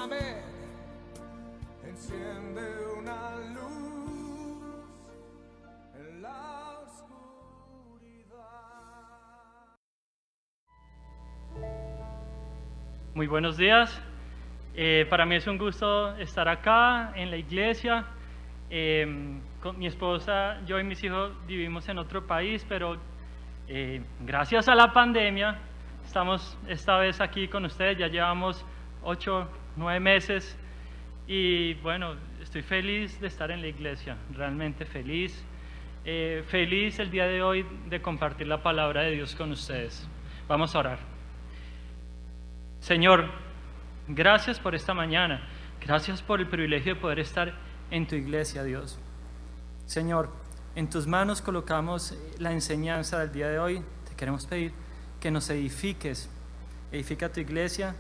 Amén. Enciende una luz en la oscuridad. Muy buenos días. Para mí es un gusto estar acá en la iglesia. Con mi esposa, yo y mis hijos vivimos en otro país, pero gracias a la pandemia estamos esta vez aquí con ustedes. Ya llevamos 8, 9 meses y bueno, estoy feliz de estar en la iglesia, realmente feliz. Feliz el día de hoy de compartir la palabra de Dios con ustedes. Vamos a orar. Señor, gracias por esta mañana, gracias por el privilegio de poder estar en tu iglesia, Dios. Señor, en tus manos colocamos la enseñanza del día de hoy. Te queremos pedir que nos edifiques, edifica tu iglesia,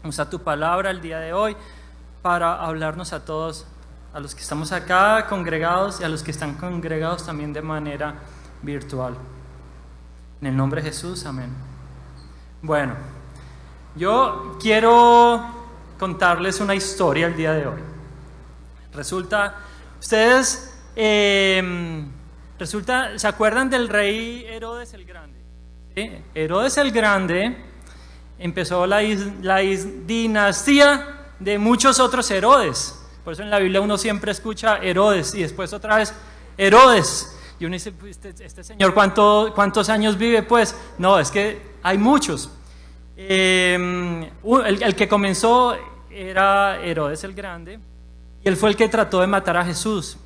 usa tu palabra el día de hoy para hablarnos a todos, a los que estamos acá congregados y a los que están congregados también de manera virtual. En el nombre de Jesús, amén. Bueno, yo quiero contarles una historia el día de hoy. Ustedes ¿se acuerdan del rey Herodes el Grande? ¿Sí? Herodes el Grande empezó la dinastía de muchos otros Herodes. Por eso en la Biblia uno siempre escucha Herodes y después otra vez Herodes. Y uno dice, este señor, ¿cuántos años vive? Pues no, es que hay muchos. El que comenzó era Herodes el Grande y él fue el que trató de matar a Jesús,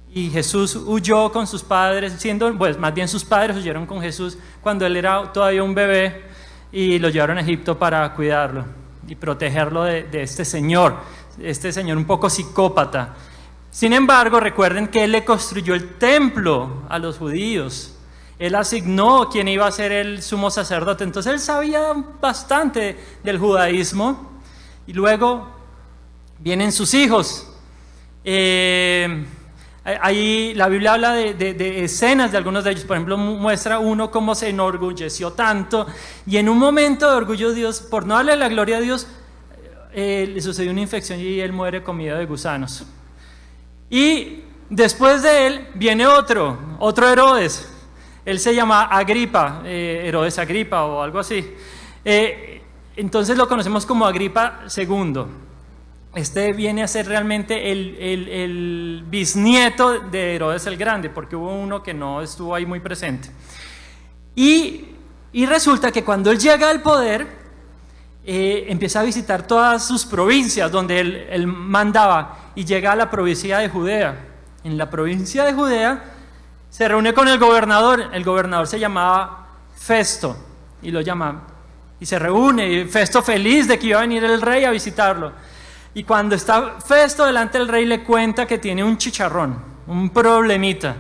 y Jesús huyó con sus padres, más bien sus padres huyeron con Jesús cuando él era todavía un bebé y lo llevaron a Egipto para cuidarlo y protegerlo de este señor un poco psicópata. Sin embargo, recuerden que él le construyó el templo a los judíos. Él asignó quién iba a ser el sumo sacerdote, entonces él sabía bastante del judaísmo. Y luego vienen sus hijos. Ahí la Biblia habla de escenas de algunos de ellos. Por ejemplo, muestra uno cómo se enorgulleció tanto, y en un momento de orgullo de Dios, por no darle la gloria a Dios, le sucedió una infección y él muere comido de gusanos. Y después de él viene otro Herodes. Él se llama Agripa, Herodes Agripa o algo así. Entonces lo conocemos como Agripa II. Este viene a ser realmente el bisnieto de Herodes el Grande, porque hubo uno que no estuvo ahí muy presente. Y resulta que cuando él llega al poder, empieza a visitar todas sus provincias donde él mandaba, y llega a la provincia de Judea. En la provincia de Judea se reúne con el gobernador se llamaba Festo, y lo llama, y se reúne, y Festo feliz de que iba a venir el rey a visitarlo. Y cuando está Festo delante del rey, le cuenta que tiene un chicharrón, un problemita.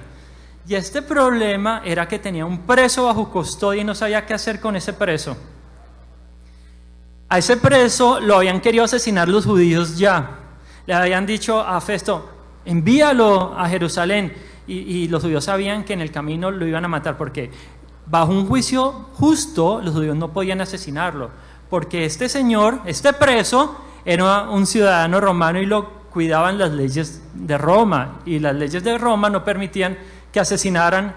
Y este problema era que tenía un preso bajo custodia y no sabía qué hacer con ese preso. A ese preso lo habían querido asesinar los judíos ya. Le habían dicho a Festo, envíalo a Jerusalén. Y los judíos sabían que en el camino lo iban a matar, porque bajo un juicio justo los judíos no podían asesinarlo, porque este preso era un ciudadano romano y lo cuidaban las leyes de Roma, y las leyes de Roma no permitían que asesinaran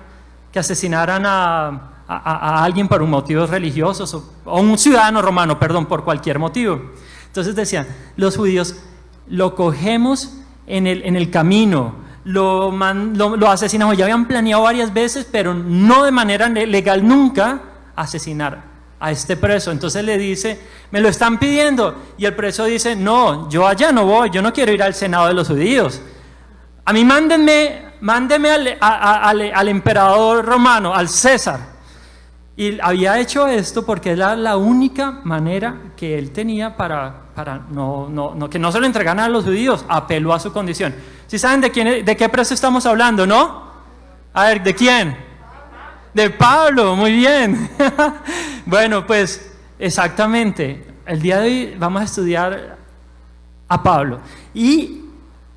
a alguien por motivos religiosos, o un ciudadano romano, por cualquier motivo. Entonces decían, los judíos lo cogemos en el camino, lo asesinamos. Ya habían planeado varias veces, pero no de manera legal nunca, asesinar a este preso. Entonces le dice, me lo están pidiendo, y el preso dice, no, yo allá no voy, yo no quiero ir al Senado de los judíos. A mí mándeme al emperador romano, al César. Y había hecho esto porque era la única manera que él tenía para que no se lo entregaran a los judíos. Apeló a su condición. ¿Sí saben de qué preso estamos hablando, no? A ver, ¿de quién? De Pablo, muy bien. Bueno, pues exactamente. El día de hoy vamos a estudiar a Pablo. Y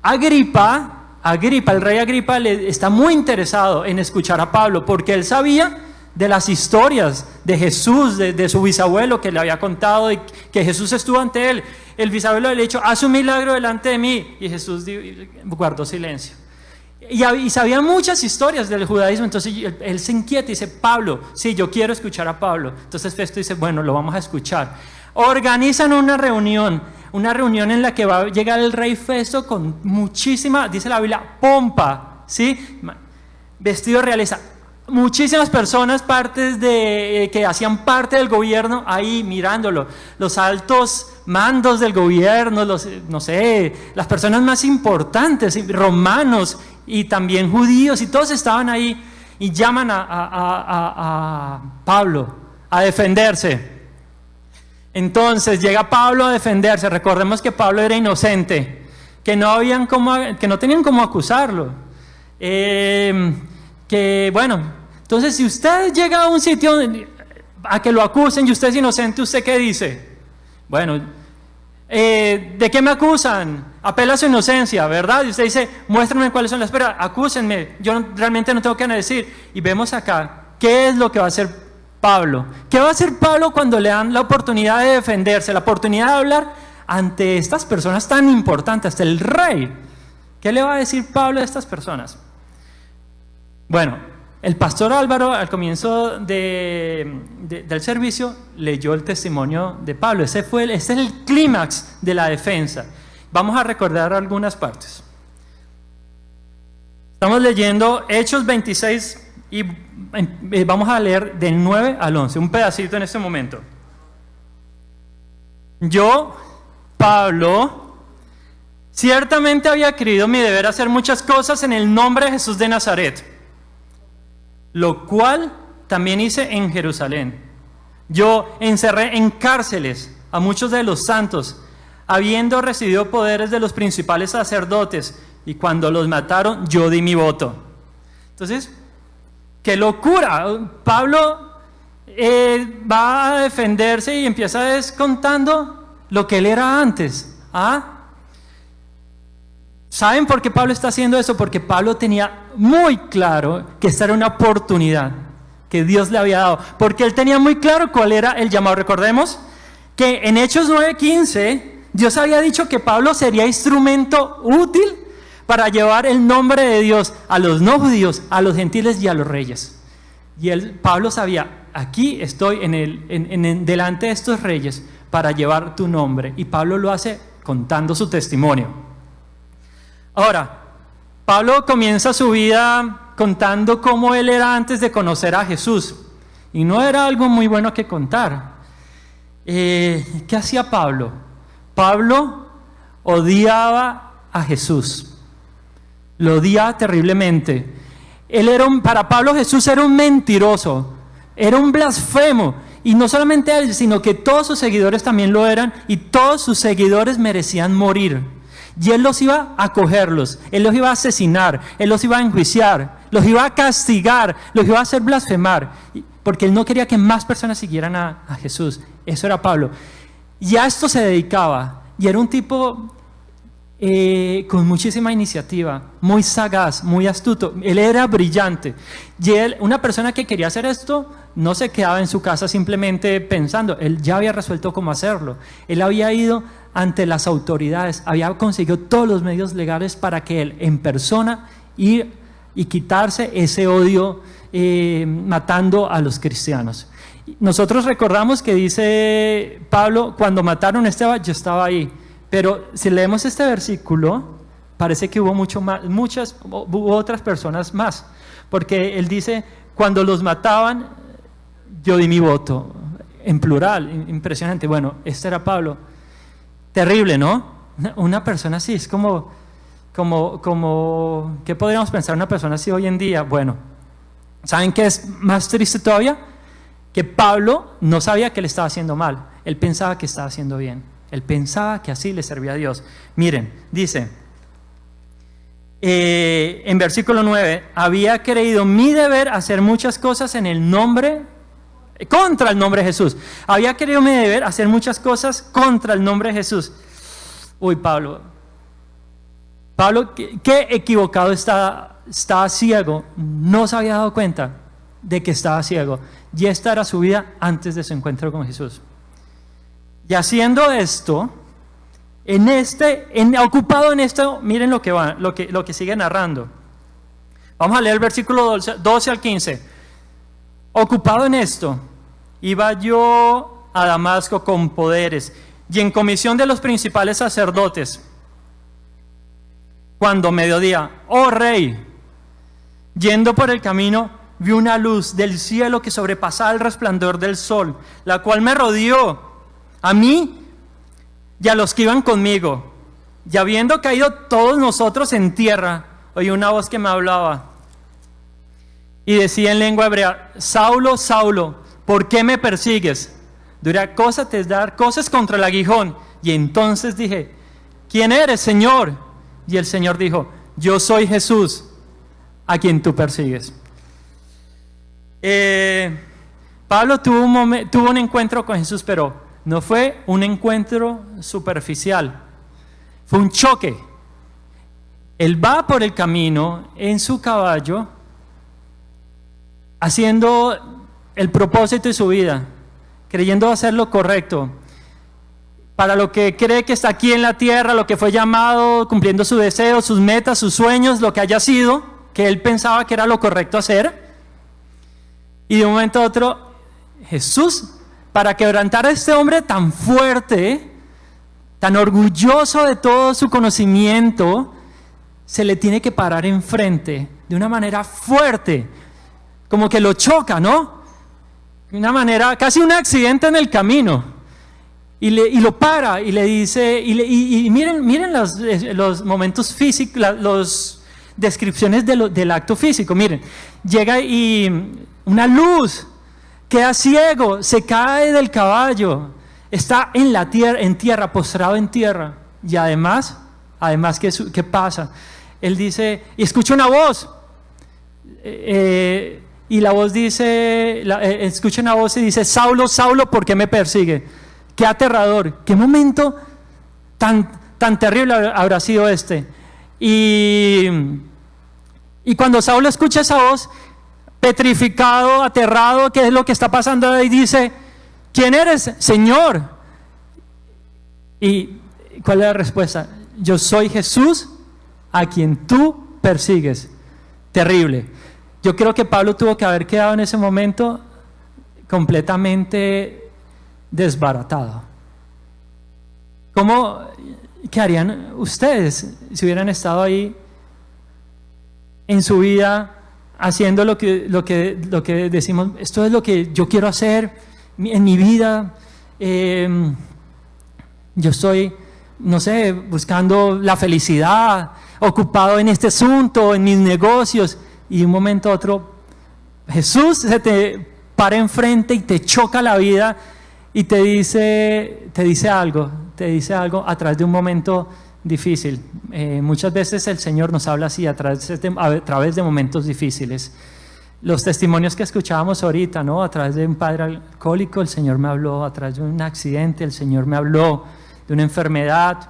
el rey Agripa está muy interesado en escuchar a Pablo, porque él sabía de las historias de Jesús, de su bisabuelo que le había contado y que Jesús estuvo ante él. El bisabuelo le había dicho, haz un milagro delante de mí, y Jesús guardó silencio. Y sabía muchas historias del judaísmo. Entonces él se inquieta y dice, Pablo, sí, yo quiero escuchar a Pablo. Entonces Festo dice, bueno, lo vamos a escuchar. Organizan una reunión en la que va a llegar el rey Festo con muchísima, dice la Biblia, pompa, ¿sí? Vestido de realeza. Muchísimas personas que hacían parte del gobierno ahí mirándolo, los altos mandos del gobierno, las personas más importantes, romanos y también judíos, y todos estaban ahí y llaman a Pablo a defenderse. Entonces llega Pablo a defenderse. Recordemos que Pablo era inocente, que no tenían cómo acusarlo. Entonces si usted llega a un sitio a que lo acusen y usted es inocente, ¿usted qué dice? Bueno, ¿de qué me acusan? Apela a su inocencia, ¿verdad? Y usted dice, muéstrenme cuáles son las pruebas, acúsenme, yo realmente no tengo que decir. Y vemos acá, ¿qué es lo que va a hacer Pablo? ¿Qué va a hacer Pablo cuando le dan la oportunidad de defenderse, la oportunidad de hablar ante estas personas tan importantes, hasta el rey? ¿Qué le va a decir Pablo a estas personas? Bueno, el pastor Álvaro al comienzo del servicio leyó el testimonio de Pablo. Ese es el clímax de la defensa. Vamos a recordar algunas partes. Estamos leyendo Hechos 26 y vamos a leer del 9 al 11, un pedacito en este momento. Yo, Pablo, ciertamente había creído mi deber hacer muchas cosas en el nombre de Jesús de Nazaret, lo cual también hice en Jerusalén. Yo encerré en cárceles a muchos de los santos, habiendo recibido poderes de los principales sacerdotes, y cuando los mataron, yo di mi voto. Entonces, ¡qué locura! Pablo va a defenderse y empieza descontando lo que él era antes. ¿Saben por qué Pablo está haciendo eso? Porque Pablo tenía muy claro que esta era una oportunidad que Dios le había dado. Porque él tenía muy claro cuál era el llamado. Recordemos que en Hechos 9:15 Dios había dicho que Pablo sería instrumento útil para llevar el nombre de Dios a los no judíos, a los gentiles y a los reyes. Y Pablo sabía, aquí estoy delante de estos reyes para llevar tu nombre. Y Pablo lo hace contando su testimonio. Ahora, Pablo comienza su vida contando cómo él era antes de conocer a Jesús. Y no era algo muy bueno que contar. ¿Qué hacía Pablo? Pablo odiaba a Jesús. Lo odiaba terriblemente. Para Pablo Jesús era un mentiroso, era un blasfemo. Y no solamente él, sino que todos sus seguidores también lo eran, y todos sus seguidores merecían morir. Y él los iba a cogerlos, él los iba a asesinar, él los iba a enjuiciar, los iba a castigar, los iba a hacer blasfemar, porque él no quería que más personas siguieran a Jesús. Eso era Pablo. Y a esto se dedicaba, y era un tipo con muchísima iniciativa, muy sagaz, muy astuto. Él era brillante. Y una persona que quería hacer esto, no se quedaba en su casa simplemente pensando. Él ya había resuelto cómo hacerlo. Él había ido ante las autoridades, había conseguido todos los medios legales para que él en persona ir y quitarse ese odio, matando a los cristianos. Nosotros recordamos que dice Pablo, cuando mataron a Esteban, yo estaba ahí. Pero si leemos este versículo, parece que hubo hubo otras personas más, porque él dice, cuando los mataban, yo di mi voto, en plural, impresionante. Bueno, este era Pablo. Terrible, ¿no? Una persona así, es como, ¿qué podríamos pensar una persona así hoy en día? Bueno, ¿saben qué es más triste todavía? Que Pablo no sabía que le estaba haciendo mal, él pensaba que estaba haciendo bien. Él pensaba que así le servía a Dios. Miren, dice, en versículo 9, había creído mi deber hacer muchas cosas contra el nombre de Jesús. Había creído mi deber hacer muchas cosas contra el nombre de Jesús. Uy, Pablo, qué equivocado estaba ciego, no se había dado cuenta. de que estaba ciego. Y esta era su vida antes de su encuentro con Jesús. Y haciendo esto, ocupado en esto, miren lo que sigue narrando. Vamos a leer el versículo 12 al 15. Ocupado en esto, iba yo a Damasco con poderes y en comisión de los principales sacerdotes. Cuando mediodía, oh rey, yendo por el camino, vi una luz del cielo que sobrepasaba el resplandor del sol, la cual me rodeó a mí y a los que iban conmigo. Y habiendo caído todos nosotros en tierra, oí una voz que me hablaba y decía en lengua hebrea: Saulo, Saulo, ¿por qué me persigues? Dura cosa te es dar cosas contra el aguijón. Y entonces dije: ¿quién eres, Señor? Y el Señor dijo: yo soy Jesús, a quien tú persigues. Pablo tuvo un encuentro con Jesús, pero no fue un encuentro superficial, fue un choque. Él va por el camino en su caballo, haciendo el propósito de su vida, creyendo hacer lo correcto, para lo que cree que está aquí en la tierra, lo que fue llamado, cumpliendo sus deseos, sus metas, sus sueños, lo que haya sido, que él pensaba que era lo correcto hacer. Y de un momento a otro, Jesús, para quebrantar a este hombre tan fuerte, tan orgulloso de todo su conocimiento, se le tiene que parar enfrente de una manera fuerte, como que lo choca, ¿no? De una manera, casi un accidente en el camino. Y lo para y le dice, y miren los momentos físicos, las descripciones del acto físico. Miren, llega y una luz, queda ciego, se cae del caballo, está en tierra, postrado en tierra. Y además, ¿qué pasa? Él dice, y escucha una voz, y la voz dice, escucha una voz y dice: Saulo, Saulo, ¿por qué me persigue? Qué aterrador, qué momento tan terrible habrá sido este. Y cuando Saulo escucha esa voz, petrificado, aterrado, ¿qué es lo que está pasando ahí? Dice: ¿quién eres, Señor? ¿Y cuál es la respuesta? Yo soy Jesús, a quien tú persigues. Terrible. Yo creo que Pablo tuvo que haber quedado en ese momento completamente desbaratado. ¿Qué harían ustedes si hubieran estado ahí en su vida haciendo lo que decimos, esto es lo que yo quiero hacer en mi vida? Yo estoy, no sé, buscando la felicidad, ocupado en este asunto, en mis negocios, y de un momento a otro Jesús se te para enfrente y te choca la vida y te dice algo a través de un momento difícil. Muchas veces el Señor nos habla así a través de momentos difíciles. Los testimonios que escuchábamos ahorita, ¿no? A través de un padre alcohólico el Señor me habló, a través de un accidente el Señor me habló, de una enfermedad.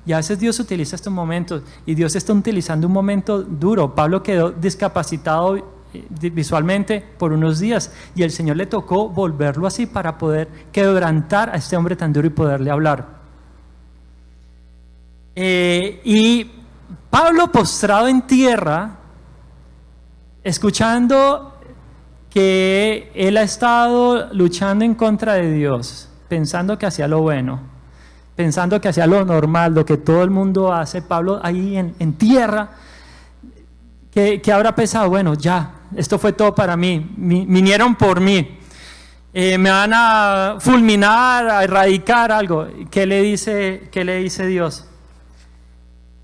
Y a veces Dios utiliza estos momentos, y Dios está utilizando un momento duro. Pablo quedó discapacitado visualmente por unos días, y el Señor le tocó volverlo así para poder quebrantar a este hombre tan duro y poderle hablar. Y Pablo, postrado en tierra, escuchando que él ha estado luchando en contra de Dios, pensando que hacía lo bueno, pensando que hacía lo normal, lo que todo el mundo hace. Pablo ahí en tierra, que habrá pensado: bueno, ya, esto fue todo para mí, vinieron por mí, me van a fulminar, a erradicar algo. ¿Qué le dice Dios?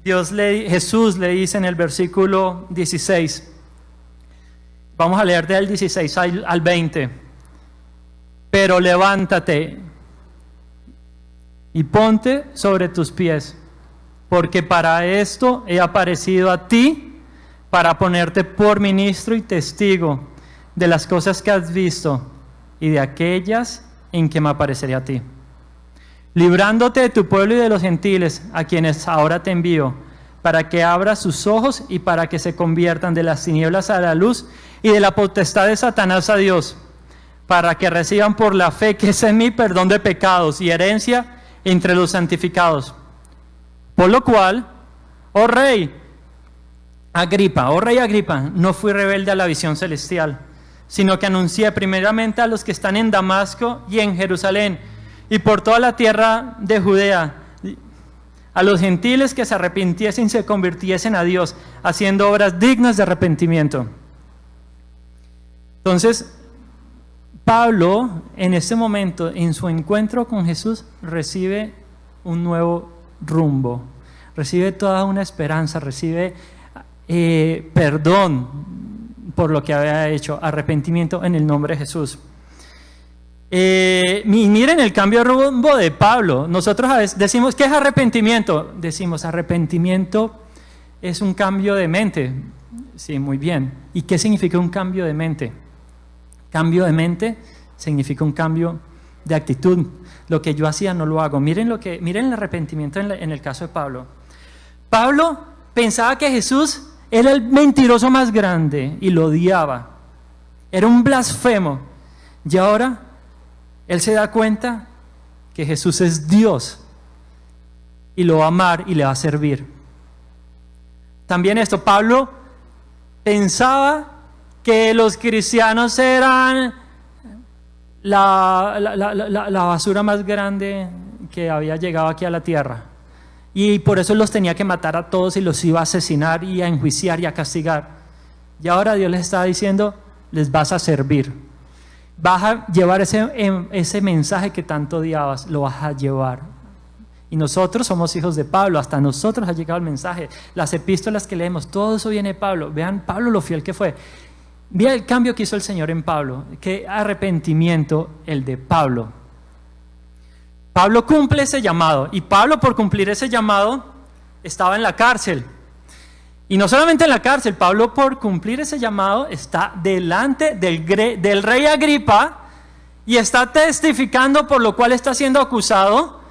Jesús le dice en el versículo 16, vamos a leer del 16 al 20: pero levántate y ponte sobre tus pies, porque para esto he aparecido a ti, para ponerte por ministro y testigo de las cosas que has visto y de aquellas en que me apareceré a ti, librándote de tu pueblo y de los gentiles, a quienes ahora te envío, para que abras sus ojos y para que se conviertan de las tinieblas a la luz y de la potestad de Satanás a Dios, para que reciban por la fe que es en mí perdón de pecados y herencia entre los santificados. Por lo cual, oh rey Agripa, no fui rebelde a la visión celestial, sino que anuncié primeramente a los que están en Damasco y en Jerusalén y por toda la tierra de Judea, a los gentiles que se arrepintiesen y se convirtiesen a Dios, haciendo obras dignas de arrepentimiento. Entonces, Pablo, en este momento, en su encuentro con Jesús, recibe un nuevo rumbo, recibe toda una esperanza, recibe perdón por lo que había hecho, arrepentimiento en el nombre de Jesús. Miren el cambio de rumbo de Pablo. Nosotros a veces decimos, ¿qué es arrepentimiento? Decimos, arrepentimiento es un cambio de mente. Sí, muy bien. ¿Y qué significa un cambio de mente? Cambio de mente significa un cambio de actitud. Lo que yo hacía no lo hago. Miren el arrepentimiento en el caso de Pablo. Pablo pensaba que Jesús era el mentiroso más grande y lo odiaba. Era un blasfemo. Y ahora él se da cuenta que Jesús es Dios y lo va a amar y le va a servir. También esto, Pablo pensaba que los cristianos eran la basura más grande que había llegado aquí a la tierra. Y por eso los tenía que matar a todos y los iba a asesinar y a enjuiciar y a castigar. Y ahora Dios les está diciendo, les vas a servir. Vas a llevar ese mensaje que tanto odiabas, lo vas a llevar. Y nosotros somos hijos de Pablo, hasta a nosotros ha llegado el mensaje. Las epístolas que leemos, todo eso viene de Pablo. Vean Pablo lo fiel que fue. Vean el cambio que hizo el Señor en Pablo. Qué arrepentimiento el de Pablo. Pablo cumple ese llamado. Y Pablo, por cumplir ese llamado, estaba en la cárcel. Y no solamente en la cárcel, Pablo, por cumplir ese llamado, está delante del rey Agripa y está testificando por lo cual está siendo acusado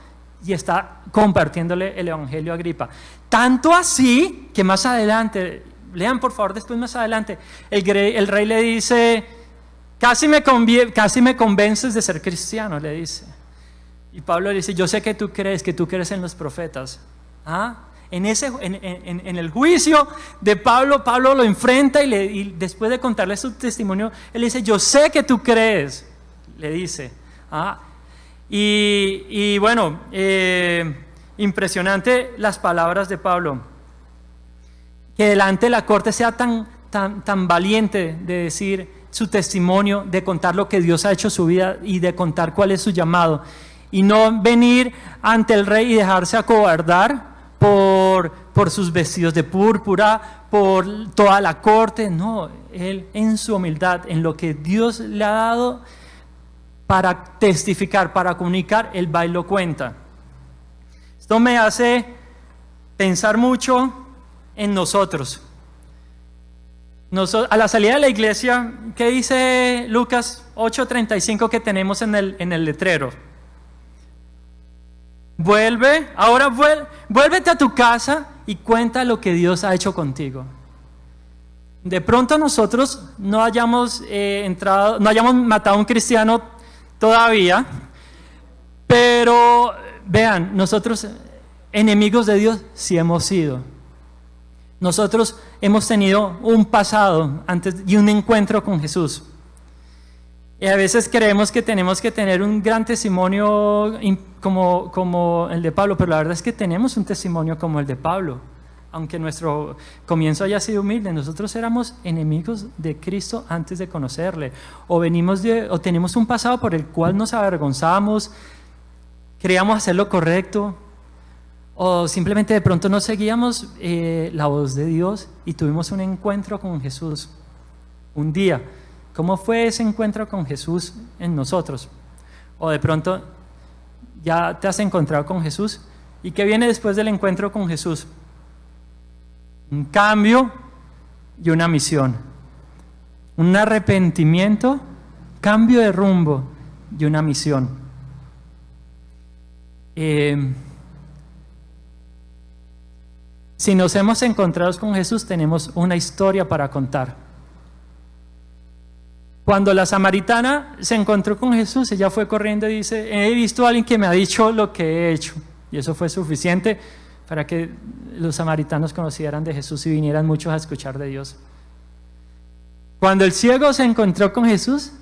y está compartiéndole el evangelio a Agripa. Tanto así que más adelante, lean por favor después más adelante, el rey le dice, casi me convences de ser cristiano, le dice. Y Pablo le dice, yo sé que tú crees en los profetas. ¿Ah? En el juicio de Pablo, Pablo lo enfrenta y después de contarle su testimonio, él dice, yo sé que tú crees, le dice. Y bueno, impresionante las palabras de Pablo, que delante de la corte sea tan valiente de decir su testimonio, de contar lo que Dios ha hecho en su vida y de contar cuál es su llamado, y no venir ante el rey y dejarse acobardar por sus vestidos de púrpura, por toda la corte. No, él en su humildad, en lo que Dios le ha dado para testificar, para comunicar, él va y lo cuenta. Esto me hace pensar mucho en nosotros. A la salida de la iglesia, ¿qué dice Lucas 8:35 que tenemos en el letrero? Vuélvete a tu casa y cuenta lo que Dios ha hecho contigo. De pronto nosotros no hayamos matado a un cristiano todavía, pero vean, nosotros enemigos de Dios sí hemos sido. Nosotros hemos tenido un pasado antes y un encuentro con Jesús. Y a veces creemos que tenemos que tener un gran testimonio como el de Pablo, pero la verdad es que tenemos un testimonio como el de Pablo. Aunque nuestro comienzo haya sido humilde, nosotros éramos enemigos de Cristo antes de conocerle. O tenemos un pasado por el cual nos avergonzábamos, creíamos hacer lo correcto, o simplemente de pronto no seguíamos la voz de Dios y tuvimos un encuentro con Jesús un día. ¿Cómo fue ese encuentro con Jesús en nosotros? O de pronto ya te has encontrado con Jesús. ¿Y qué viene después del encuentro con Jesús? Un cambio y una misión. Un arrepentimiento, cambio de rumbo y una misión. Si nos hemos encontrado con Jesús, tenemos una historia para contar. Cuando la samaritana se encontró con Jesús, ella fue corriendo y dice, he visto a alguien que me ha dicho lo que he hecho. Y eso fue suficiente para que los samaritanos conocieran de Jesús y vinieran muchos a escuchar de Dios. Cuando el ciego se encontró con Jesús,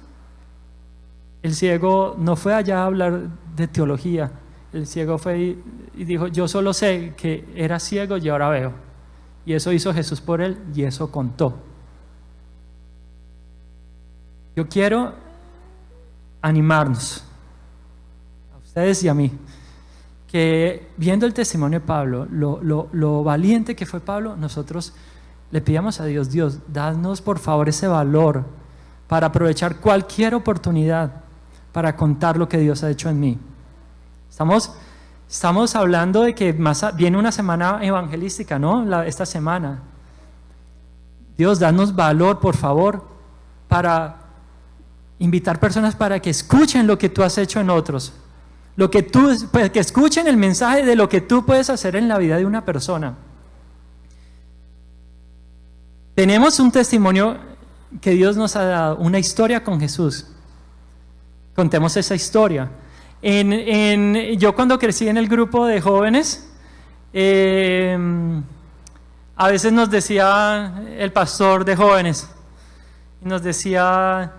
el ciego no fue allá a hablar de teología. El ciego fue y dijo, yo solo sé que era ciego y ahora veo. Y eso hizo Jesús por él y eso contó. Yo quiero animarnos, a ustedes y a mí, que viendo el testimonio de Pablo, lo valiente que fue Pablo, nosotros le pidamos a Dios, Dios, danos por favor ese valor para aprovechar cualquier oportunidad para contar lo que Dios ha hecho en mí. Estamos hablando de que viene una semana evangelística, ¿no? Esta semana. Dios, danos valor, por favor, para invitar personas para que escuchen lo que tú has hecho en otros. Que escuchen el mensaje de lo que tú puedes hacer en la vida de una persona. Tenemos un testimonio que Dios nos ha dado, una historia con Jesús. Contemos esa historia. Yo cuando crecí en el grupo de jóvenes, a veces nos decía el pastor de jóvenes, nos decía,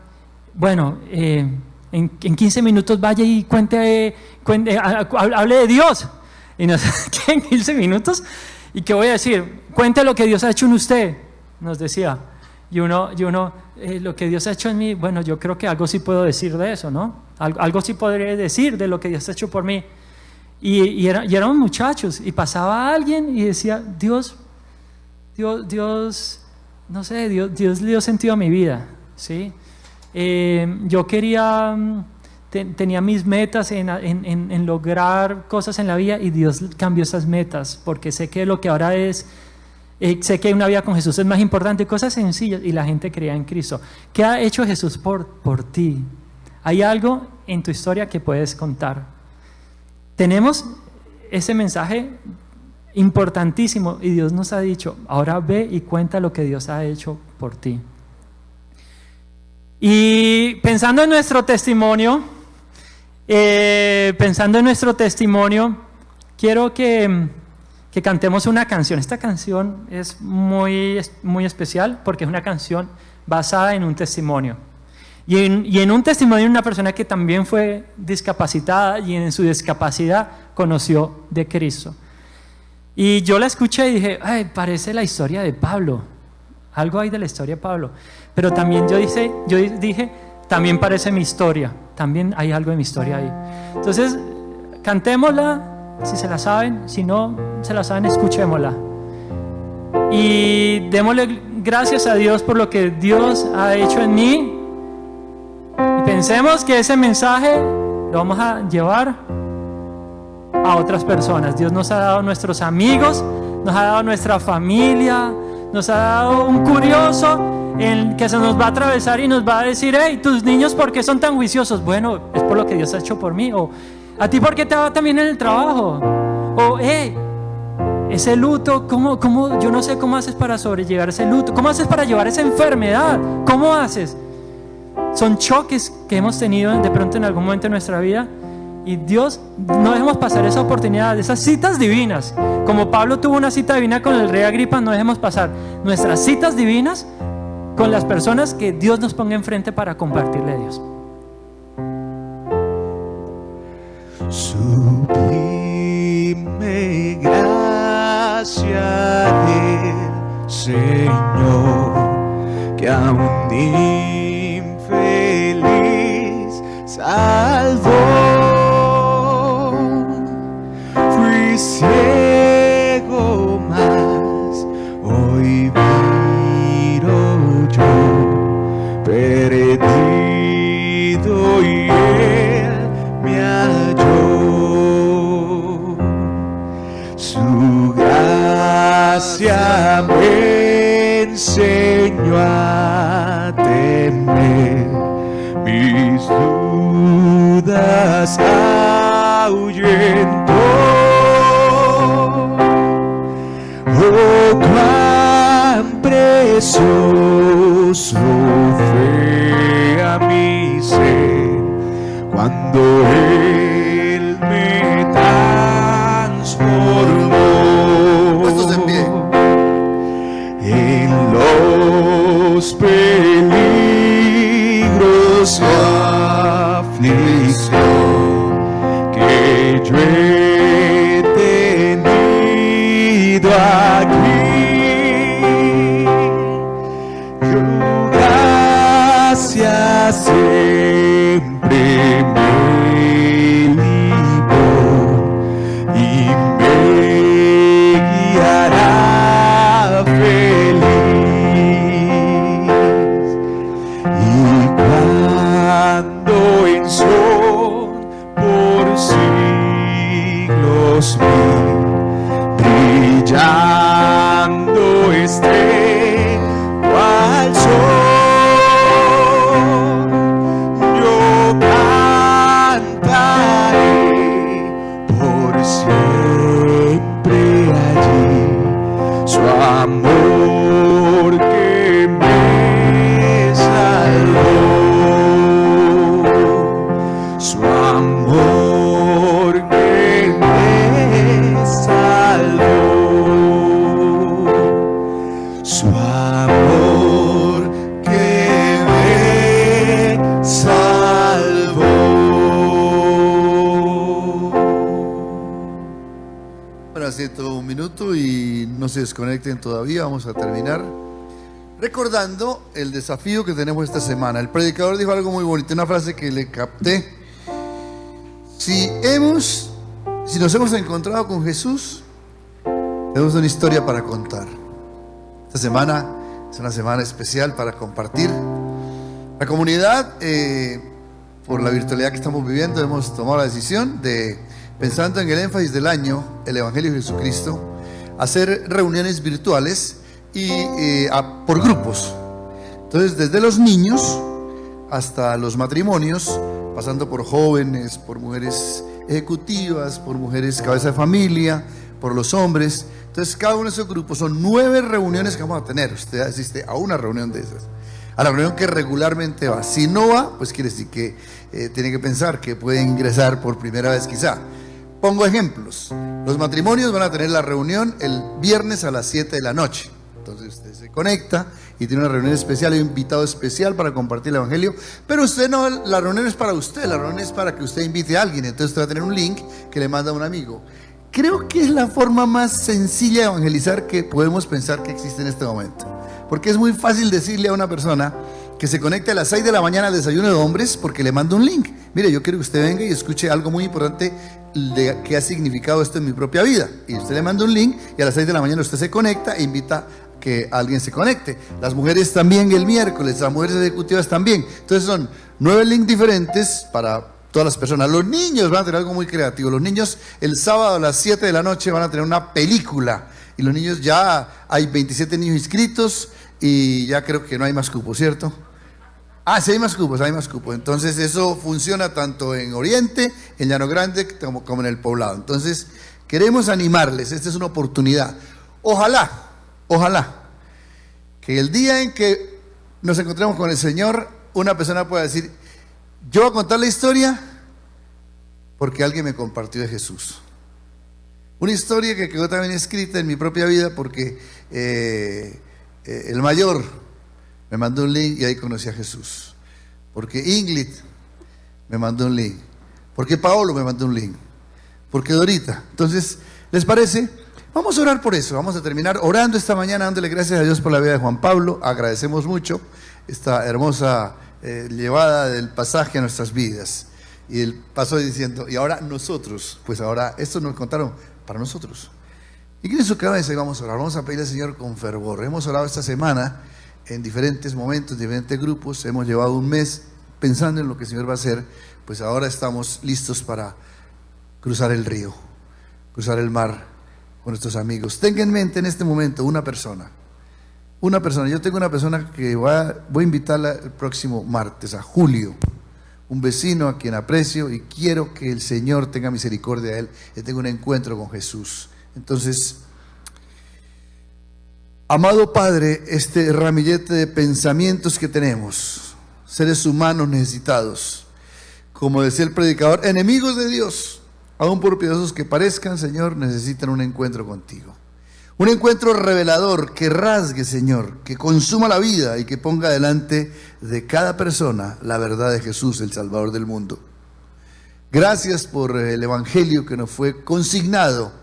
bueno, en 15 minutos vaya y hable de Dios. Y nos, ¿qué, en 15 minutos? ¿Y qué voy a decir? Cuente lo que Dios ha hecho en usted, nos decía. Y uno lo que Dios ha hecho en mí, bueno, yo creo que algo sí puedo decir de eso, ¿no? Algo sí podré decir de lo que Dios ha hecho por mí. Y éramos muchachos, y pasaba alguien y decía, Dios, no sé, Dios le dio sentido a mi vida, ¿sí? Yo tenía mis metas en lograr cosas en la vida, y Dios cambió esas metas, porque sé que lo que ahora sé que una vida con Jesús es más importante, cosas sencillas, y la gente creía en Cristo. ¿Qué ha hecho Jesús por ti? ¿Hay algo en tu historia que puedes contar? Tenemos ese mensaje importantísimo, y Dios nos ha dicho, ahora ve y cuenta lo que Dios ha hecho por ti. Y pensando en nuestro testimonio, quiero que cantemos una canción. Esta canción es muy, muy especial porque es una canción basada en un testimonio. Y en un testimonio de una persona que también fue discapacitada y en su discapacidad conoció de Cristo. Y yo la escuché y dije, ay, parece la historia de Pablo. Algo hay de la historia de Pablo. Pero también yo dije, también parece mi historia. También hay algo de mi historia ahí. Entonces, cantémosla. Si se la saben, si no se la saben, escuchémosla. Y démosle gracias a Dios por lo que Dios ha hecho en mí. Y pensemos que ese mensaje lo vamos a llevar a otras personas. Dios nos ha dado nuestros amigos, nos ha dado nuestra familia, nos ha dado un curioso que se nos va a atravesar y nos va a decir, hey, tus niños, ¿por qué son tan juiciosos? Bueno, es por lo que Dios ha hecho por mí. O, ¿a ti por qué te va también en el trabajo? O, ese luto, ¿cómo? Yo no sé cómo haces para sobrellevar ese luto. ¿Cómo haces para llevar esa enfermedad? ¿Cómo haces? Son choques que hemos tenido de pronto en algún momento de nuestra vida. Y Dios, no dejemos pasar esa oportunidad, esas citas divinas. Como Pablo tuvo una cita divina con el rey Agripa, no dejemos pasar nuestras citas divinas con las personas que Dios nos ponga enfrente para compartirle a Dios. Sublime gracia del Señor, que a un infeliz salvó. Fui ciego, mas hoy miro yo, perdido, y Él me halló. Su gracia me enseñó a temer, mis dudas ahuyentó. Oh, cuán precioso fue yo he tenido aquí. Yo gracias siempre me libro y me guiará feliz. Y cuando en son por siglos mil, brillando esté cual sol, yo cantaré por siempre allí su amor que me salvó, su amor que me salvó, su amor que me salvó. Bueno, hace todo un minuto y no se desconecten todavía, vamos a terminar recordando el desafío que tenemos esta semana. El predicador dijo algo muy bonito, una frase que le capté. Si nos hemos encontrado con Jesús, tenemos una historia para contar. Esta semana es una semana especial para compartir. La comunidad, por la virtualidad que estamos viviendo, hemos tomado la decisión de, pensando en el énfasis del año, el Evangelio de Jesucristo, hacer reuniones virtuales y por grupos. Entonces, desde los niños hasta los matrimonios, pasando por jóvenes, por mujeres ejecutivas, por mujeres cabeza de familia, por los hombres. Entonces, cada uno de esos grupos son 9 reuniones que vamos a tener. Usted asiste a una reunión de esas, a la reunión que regularmente va. Si no va, pues quiere decir que tiene que pensar que puede ingresar por primera vez quizá. Pongo ejemplos. Los matrimonios van a tener la reunión el viernes a las 7 de la noche. Entonces usted se conecta y tiene una reunión especial, hay un invitado especial para compartir el Evangelio. Pero usted no, la reunión es para usted, la reunión es para que usted invite a alguien. Entonces usted va a tener un link que le manda a un amigo. Creo que es la forma más sencilla de evangelizar que podemos pensar que existe en este momento. Porque es muy fácil decirle a una persona que se conecte a las 6 de la mañana al desayuno de hombres porque le mando un link. Mire, yo quiero que usted venga y escuche algo muy importante de qué ha significado esto en mi propia vida. Y usted le manda un link y a las 6 de la mañana usted se conecta e invita que alguien se conecte. Las mujeres también el miércoles, las mujeres ejecutivas también. Entonces son 9 links diferentes para todas las personas. Los niños van a tener algo muy creativo. Los niños el sábado a las 7 de la noche van a tener una película. Y los niños, ya hay 27 niños inscritos y ya creo que no hay más cupos, ¿cierto? Ah, sí hay más cupos, hay más cupos. Entonces eso funciona tanto en Oriente, en Llano Grande, como en el Poblado. Entonces queremos animarles, esta es una oportunidad. Ojalá que el día en que nos encontremos con el Señor, una persona pueda decir: yo voy a contar la historia porque alguien me compartió de Jesús. Una historia que quedó también escrita en mi propia vida porque el mayor me mandó un link y ahí conocí a Jesús. Porque Ingrid me mandó un link. Porque Paolo me mandó un link. Porque Dorita. Entonces, ¿les parece? Vamos a orar por eso. Vamos a terminar orando esta mañana, dándole gracias a Dios por la vida de Juan Pablo. Agradecemos mucho esta hermosa llevada del pasaje a nuestras vidas. Y él pasó diciendo: y ahora nosotros, pues ahora esto nos contaron para nosotros. Y en su cabeza y vamos a orar. Vamos a pedirle al Señor con fervor. Hemos orado esta semana en diferentes momentos, en diferentes grupos. Hemos llevado un mes pensando en lo que el Señor va a hacer. Pues ahora estamos listos para cruzar el río, cruzar el mar con nuestros amigos. Tenga en mente en este momento una persona. Yo tengo una persona que voy a invitarla el próximo martes, a Julio, un vecino a quien aprecio y quiero que el Señor tenga misericordia de él y tenga un encuentro con Jesús. Entonces, amado Padre, este ramillete de pensamientos que tenemos, seres humanos necesitados, como decía el predicador, enemigos de Dios, aún por piadosos que parezcan, Señor, necesitan un encuentro contigo. Un encuentro revelador que rasgue, Señor, que consuma la vida y que ponga delante de cada persona la verdad de Jesús, el Salvador del mundo. Gracias por el Evangelio que nos fue consignado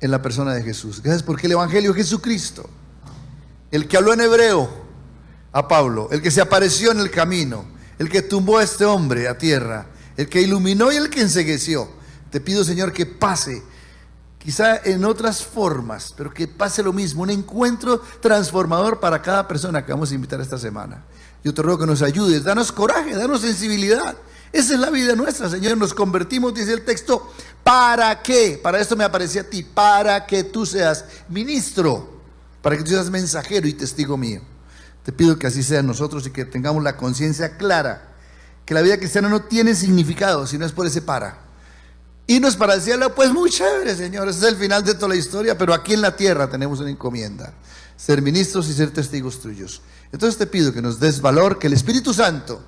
en la persona de Jesús. Gracias porque el Evangelio es Jesucristo, el que habló en hebreo a Pablo, el que se apareció en el camino, el que tumbó a este hombre a tierra, el que iluminó y el que encegueció. Te pido, Señor, que pase, quizá en otras formas, pero que pase lo mismo, un encuentro transformador para cada persona que vamos a invitar esta semana. Yo te ruego que nos ayudes, danos coraje, danos sensibilidad. Esa es la vida nuestra, Señor. Nos convertimos, dice el texto, ¿para qué? Para esto me aparecía a ti, para que tú seas ministro, para que tú seas mensajero y testigo mío. Te pido que así sea en nosotros y que tengamos la conciencia clara, que la vida cristiana no tiene significado si no es por ese para. Irnos para el cielo, pues muy chévere, Señor, ese es el final de toda la historia, pero aquí en la tierra tenemos una encomienda, ser ministros y ser testigos tuyos. Entonces te pido que nos des valor, que el Espíritu Santo,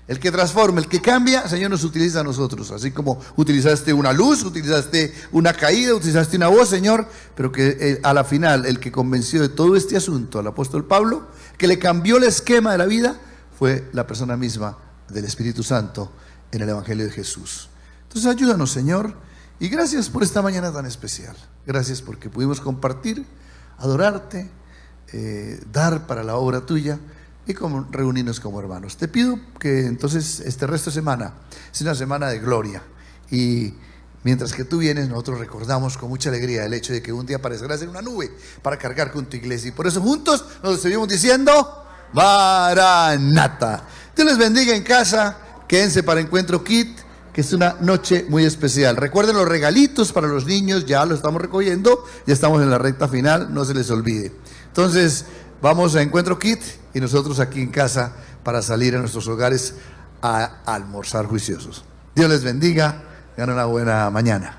el que transforma, el que cambia, Señor, nos utiliza a nosotros, así como utilizaste una luz, utilizaste una caída, utilizaste una voz, Señor, pero que a la final el que convenció de todo este asunto al apóstol Pablo, que le cambió el esquema de la vida, fue la persona misma del Espíritu Santo en el Evangelio de Jesús. Entonces ayúdanos, Señor, y gracias por esta mañana tan especial. Gracias porque pudimos compartir, adorarte, dar para la obra tuya y reunirnos como hermanos. Te pido que entonces este resto de semana sea una semana de gloria, y mientras que tú vienes, nosotros recordamos con mucha alegría el hecho de que un día aparecerás en una nube para cargar con tu iglesia, y por eso juntos nos seguimos diciendo Maranata. Dios les bendiga en casa, quédense para Encuentro Kit, que es una noche muy especial. Recuerden los regalitos para los niños, ya lo estamos recogiendo, ya estamos en la recta final, no se les olvide. Entonces vamos a Encuentro Kit y nosotros aquí en casa para salir a nuestros hogares a almorzar juiciosos. Dios les bendiga, tengan una buena mañana.